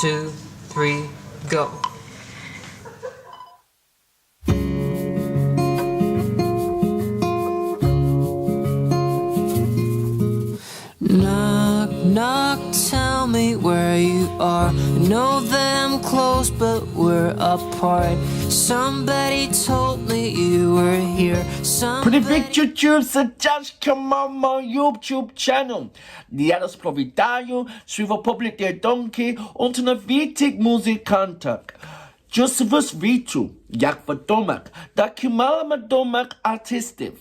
2, 3, go. Knock, knock, tell me where you are. I know that I'm close, but we're apart. Somebody told me you were here. Привіт, YouTube, це Dasha на моєму YouTube channel. Я розповідаю свої думки на новітніх музикантах. Just вас вітаю, як відомих, так і маловідомих артистів.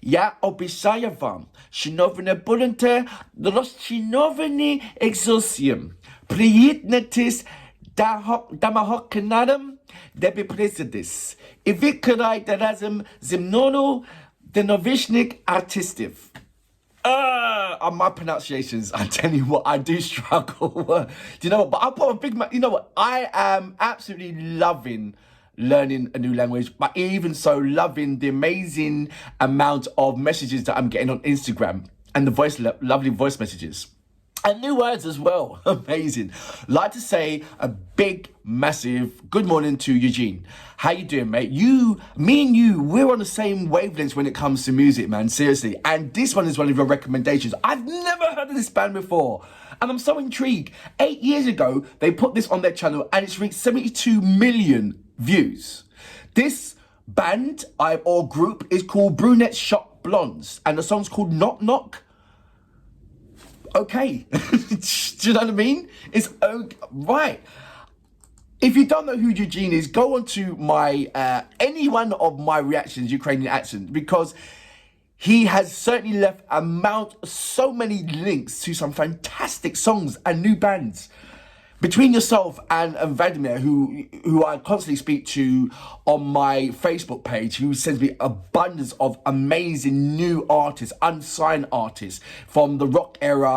Я обіцяю вам, що новини будете розчаровані екзорсієм. Приєднуйтесь до мого каналу, де ви присадись. І виконайте разом зі мною до новішніх артистів. My pronunciations, I tell you what, I do struggle. Do you know what? But I put a big, you know what? I am absolutely loving learning a new language, but even so loving the amazing amount of messages that I'm getting on Instagram and the lovely voice messages. And new words as well. Amazing. Like to say a big, massive good morning to Eugene. How you doing, mate? Me and you, we're on the same wavelengths when it comes to music, man. Seriously. And this one is one of your recommendations. I've never heard of this band before. And I'm so intrigued. 8 years ago, they put this on their channel and it's reached 72 million views. This band or group is called Brunettes Shoot Blondes. And the song's called Knock Knock. Okay. Do you know what I mean? It's okay. Right. If you don't know who Eugene is, go on to my any one of my reactions, Ukrainian accent, because he has certainly left so many links to some fantastic songs and new bands. Between yourself and Vladimir, who I constantly speak to on my Facebook page, who sends me abundance of amazing new artists, unsigned artists from the rock era,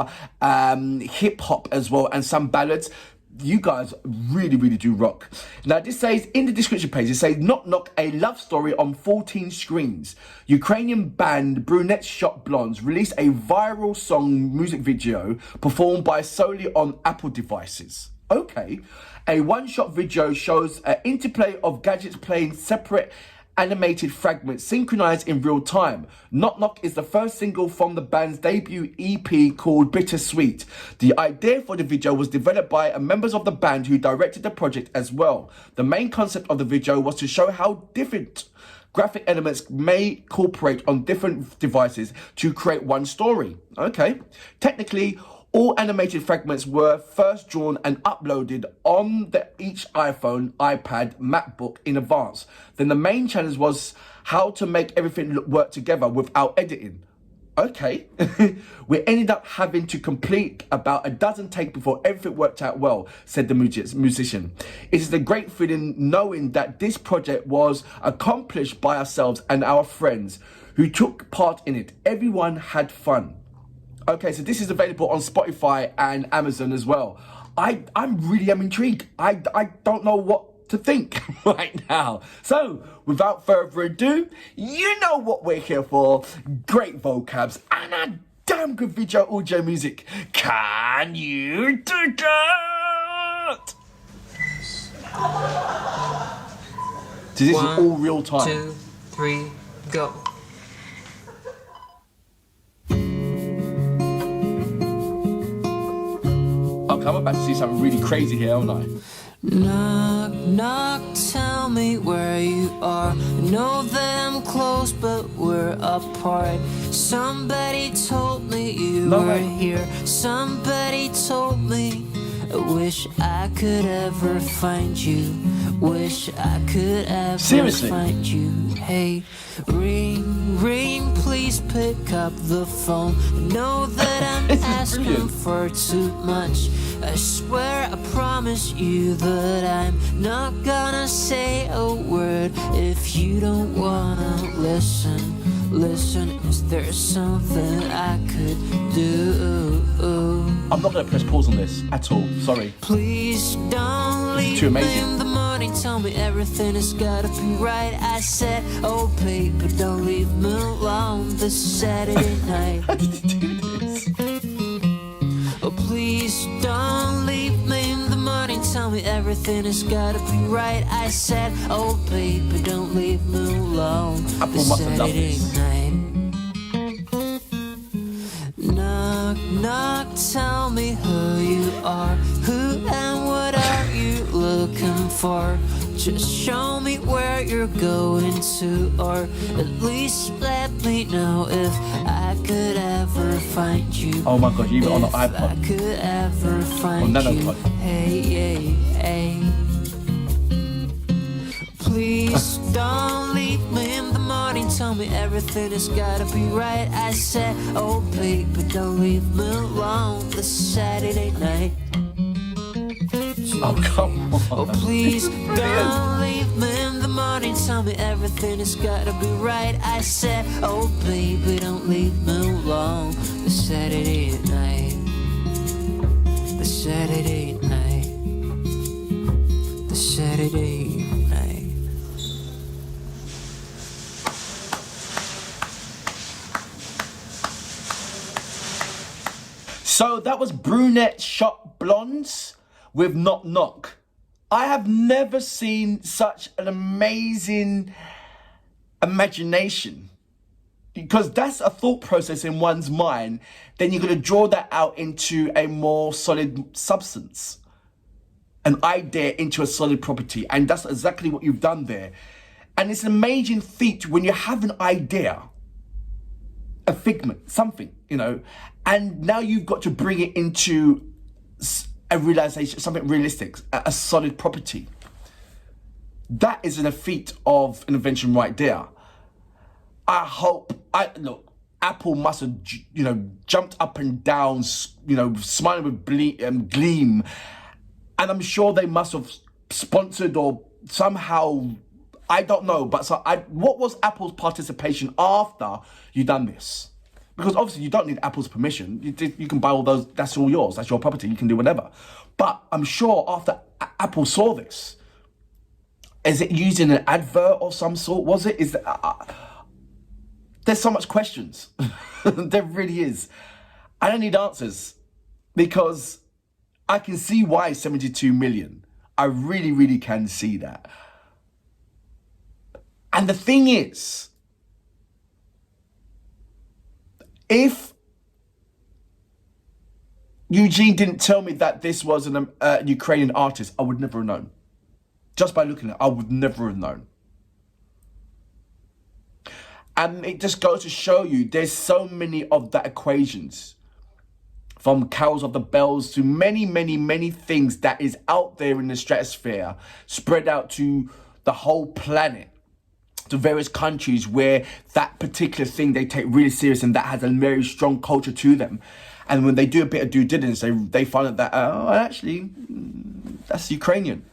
hip hop as well, and some ballads. You guys really, really do rock. Now, this says in the description page, it says Knock Knock, a love story on 14 screens. Ukrainian band Brunettes Shoot Blondes released a viral song music video performed by solely on Apple devices. Okay. A one-shot video shows an interplay of gadgets playing separate animated fragments synchronized in real time. Knock Knock is the first single from the band's debut EP called Bittersweet. The idea for the video was developed by members of the band who directed the project as well. The main concept of the video was to show how different graphic elements may cooperate on different devices to create one story. Okay. Technically, all animated fragments were first drawn and uploaded on each iPhone, iPad, MacBook in advance. Then the main challenge was how to make everything work together without editing. Okay. We ended up having to complete about a dozen takes before everything worked out well, said the musician. It is a great feeling knowing that this project was accomplished by ourselves and our friends who took part in it. Everyone had fun. Okay, so this is available on Spotify and Amazon as well. I really am intrigued. I don't know what to think right now. So, without further ado, you know what we're here for. Great vocabs and a damn good video audio music. Can you do that? So this is all real time. 2, 3, go. Okay, I'm about to see something really crazy here, aren't I? Knock, knock, tell me where you are. I know that I'm close, but we're apart. Somebody told me you were here. Somebody told me. I wish I could ever find you. Wish I could ever find you. Hey, ring, ring, please pick up the phone. I know that I'm asking for too much. I swear I promise you that I'm not gonna say a word if you don't wanna listen. Listen, is there something I could do? I'm not gonna press pause on this at all, sorry. Please don't leave me in the morning, tell me everything has gotta be right. I said, oh baby, don't leave me alone this Saturday night. How did you do this? Oh please don't leave me in the morning, everything has gotta be right. I said, oh baby, don't leave me alone. Apple must have loved Saturday this. night. Knock, knock, tell me who you are. Who and what are you looking for? Just show me where you're going to, or at least let me know if I could ever find you. Oh my god, even on the If I iPod. could ever find Nano you. pod. Hey, hey, hey. Please don't leave me in the morning. Tell me everything has gotta be right. I said, oh baby, don't leave me alone this Saturday night. Oh, come on. Oh please don't leave me in the morning. Tell me everything has gotta be right. I said, oh baby, don't leave me alone this Saturday night. The Saturday night. The Saturday night. So that was Brunettes Shoot Blondes with Knock Knock. I have never seen such an amazing imagination, because that's a thought process in one's mind. Then you're going to draw that out into a more solid substance, an idea into a solid property. And that's exactly what you've done there. And it's an amazing feat when you have an idea, a figment, something, you know, and now you've got to bring it into a realization, something realistic, a solid property. That is a feat of an invention right there. Look, Apple must have, you know, jumped up and down, you know, smiling with gleam. And I'm sure they must have sponsored or somehow, I don't know, but what was Apple's participation after you done this? Because obviously you don't need Apple's permission. You can buy all those, that's all yours, that's your property, you can do whatever. But I'm sure after Apple saw this, is it used in an advert of some sort? Was it? There's so much questions. There really is. I don't need answers, because I can see why 72 million. I really, really can see that. And the thing is, if Eugene didn't tell me that this was an Ukrainian artist, I would never have known. Just by looking at it, I would never have known. And it just goes to show you there's so many of that equations, from carols of the bells to many, many, many things that is out there in the stratosphere, spread out to the whole planet, to various countries where that particular thing they take really serious and that has a very strong culture to them. And when they do a bit of due diligence, they find out that, actually, that's Ukrainian.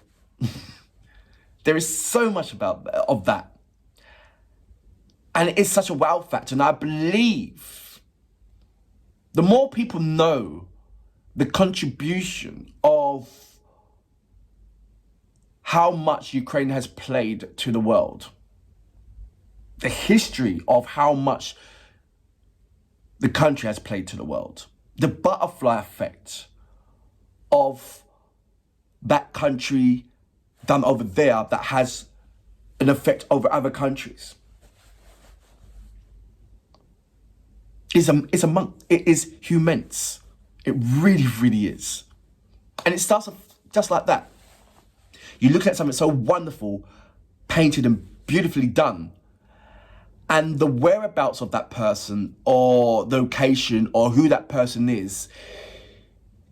There is so much of that. And it is such a wow factor. And I believe the more people know the contribution of how much Ukraine has played to the world, the history of how much the country has played to the world, the butterfly effect of that country done over there that has an effect over other countries. It is immense. It really, really is. And it starts off just like that. You look at something so wonderful, painted and beautifully done, and the whereabouts of that person or the location or who that person is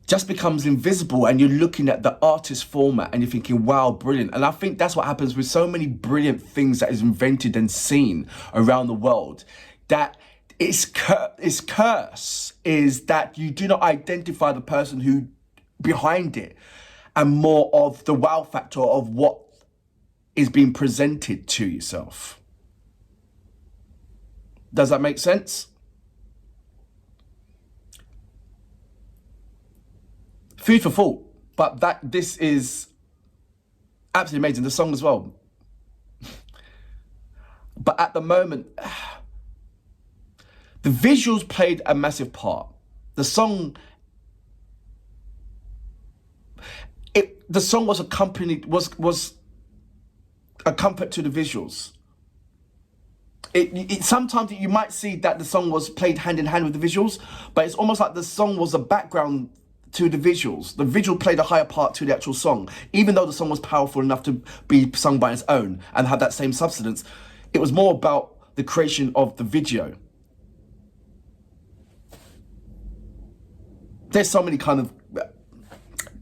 just becomes invisible, and you're looking at the artist format and you're thinking, wow, brilliant. And I think that's what happens with so many brilliant things that is invented and seen around the world, that its curse is that you do not identify the person who behind it, and more of the wow factor of what is being presented to yourself. Does that make sense? Food for thought, but this is absolutely amazing. The song as well. But at the moment, the visuals played a massive part. The song, the song was accompanied, was a comfort to the visuals. It sometimes you might see that the song was played hand in hand with the visuals, but it's almost like the song was a background to the visuals. The visual played a higher part to the actual song, even though the song was powerful enough to be sung by its own and have that same substance. It was more about the creation of the video. There's so many kind of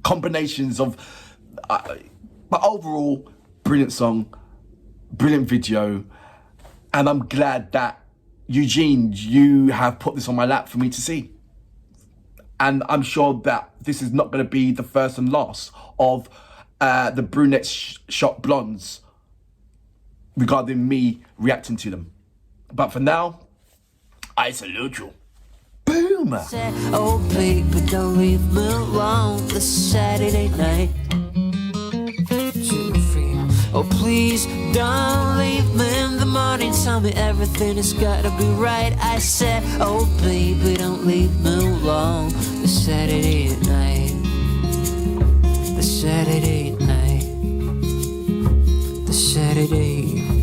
combinations of, but overall, brilliant song, brilliant video. And I'm glad that, Eugene, you have put this on my lap for me to see. And I'm sure that this is not going to be the first and last of the Brunettes Shoot Blondes regarding me reacting to them. But for now, I salute you. Boom! Oh baby, don't leave me alone this Saturday night. 2, 3. Oh please, don't leave me in the morning. Tell me everything has gotta be right. I said, oh baby, don't leave me alone this Saturday night. The Saturday night. The Saturday